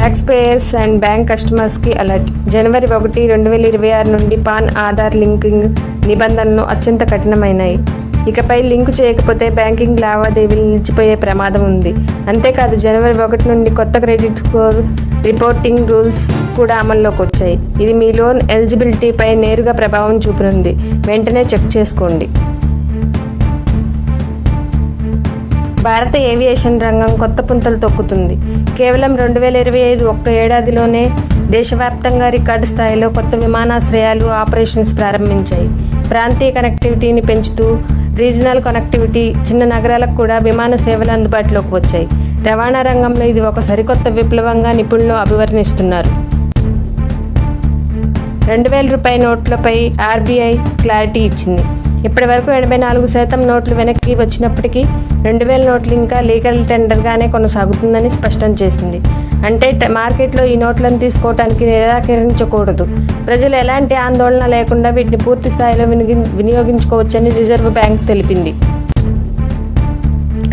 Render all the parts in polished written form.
Tax payers and bank కస్టమర్స్కి alert. జనవరి 1, 2026 నుండి pan Aadhaar linking నిబంధనలు అత్యంత కఠినమైనాయి. ఇకపై లింకు చేయకపోతే బ్యాంకింగ్ లావాదేవీలు నిలిచిపోయే ప్రమాదం ఉంది. అంతేకాదు జనవరి 1 నుండి కొత్త క్రెడిట్ స్కోర్ రిపోర్టింగ్ రూల్స్ కూడా అమల్లోకి వచ్చాయి. ఇది మీ లోన్ ఎలిజిబిలిటీపై నేరుగా ప్రభావం చూపనుంది. వెంటనే చెక్ చేసుకోండి. భారత ఏవియేషన్ రంగం కొత్త పుంతలు తొక్కుతుంది. కేవలం 2025 ఒక్క ఏడాదిలోనే దేశవ్యాప్తంగా రికార్డు స్థాయిలో కొత్త విమానాశ్రయాలు ఆపరేషన్స్ ప్రారంభించాయి. ప్రాంతీయ కనెక్టివిటీని పెంచుతూ రీజనల్ కనెక్టివిటీ, చిన్న నగరాలకు కూడా విమాన సేవలు అందుబాటులోకి వచ్చాయి. రవాణా రంగంలో ఇది ఒక సరికొత్త విప్లవంగా నిపుణులు అభివర్ణిస్తున్నారు. 2000 రూపాయి నోట్లపై ఆర్బీఐ క్లారిటీ ఇచ్చింది. ఇప్పటి వరకు 84% నోట్లు వెనక్కి వచ్చినప్పటికీ 2000 నోట్లు ఇంకా లీగల్ టెండర్గానే కొనసాగుతుందని స్పష్టం చేసింది. అంటే మార్కెట్లో ఈ నోట్లను తీసుకోవడానికి నిరాకరించకూడదు. ప్రజలు ఎలాంటి ఆందోళన లేకుండా వీటిని పూర్తి స్థాయిలో వినియోగించుకోవచ్చని రిజర్వ్ బ్యాంక్ తెలిపింది.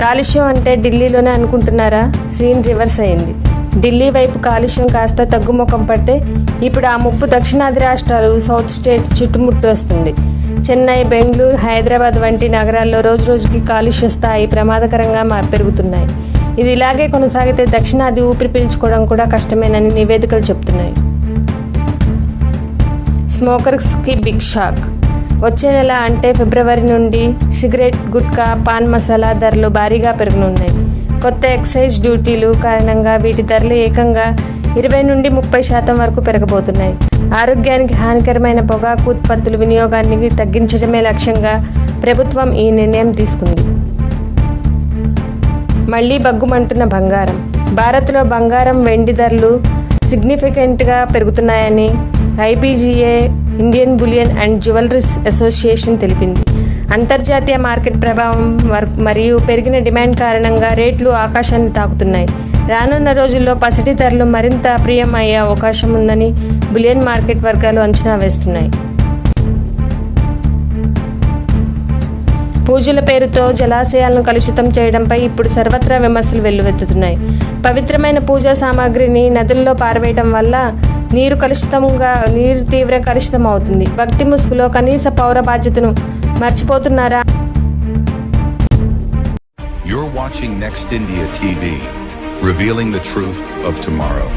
కాలుష్యం అంటే ఢిల్లీలోనే అనుకుంటున్నారా? సీన్ రివర్స్ అయింది. ఢిల్లీ వైపు కాలుష్యం కాస్త తగ్గుముఖం పడితే ఇప్పుడు ఆ ముప్పు దక్షిణాది రాష్ట్రాలు, సౌత్ స్టేట్స్ చుట్టుముట్టు వస్తుంది. చెన్నై, బెంగళూరు, హైదరాబాద్ వంటి నగరాల్లో రోజురోజుకి కాలుష్య స్థాయి ప్రమాదకరంగా పెరుగుతున్నాయి. ఇది ఇలాగే కొనసాగితే దక్షిణాది ఊపిరి పీల్చుకోవడం కూడా కష్టమేనని నివేదికలు చెబుతున్నాయి. స్మోకర్స్కి బిగ్ షాక్. వచ్చే నెల అంటే ఫిబ్రవరి నుండి సిగరెట్, గుట్కా, పాన్ మసాలా ధరలు భారీగా పెరగనున్నాయి. కొత్త ఎక్సైజ్ డ్యూటీలు కారణంగా వీటి ధరలు ఏకంగా 20 నుండి 30% వరకు పెరగబోతున్నాయి. ఆరోగ్యానికి హానికరమైన పొగాకు ఉత్పత్తుల వినియోగాన్ని తగ్గించడమే లక్ష్యంగా ప్రభుత్వం ఈ నిర్ణయం తీసుకుంది. మళ్లీ బగ్గుమంటున్న బంగారం. భారత్లో బంగారం, వెండి ధరలు సిగ్నిఫికెంట్గా పెరుగుతున్నాయని IBJA, Indian bullion and jewelleries association తెలిపింది. అంతర్జాతీయ మార్కెట్ ప్రభావం మరియు పెరిగిన డిమాండ్ కారణంగా రేట్లు ఆకాశాన్ని తాకుతున్నాయి. రానున్న రోజుల్లో పసిడి ధరలు మరింత అప్రియం అయ్యే అవకాశం ఉందని బులియన్ మార్కెట్ వర్గాలు అంచనా వేస్తున్నాయి. పూజల పేరుతో జలాశయాలను కలుషితం చేయడంపై ఇప్పుడు సర్వత్రా విమర్శలు వెల్లువెత్తుతున్నాయి. పవిత్రమైన పూజా సామాగ్రిని నదుల్లో పారవేయడం వల్ల నీరు తీవ్ర కలుషితం అవుతుంది. భక్తి ముసుగులో కనీస పౌర బాధ్యతను మర్చిపోతున్నారా? You're watching Next India TV, revealing the truth of tomorrow.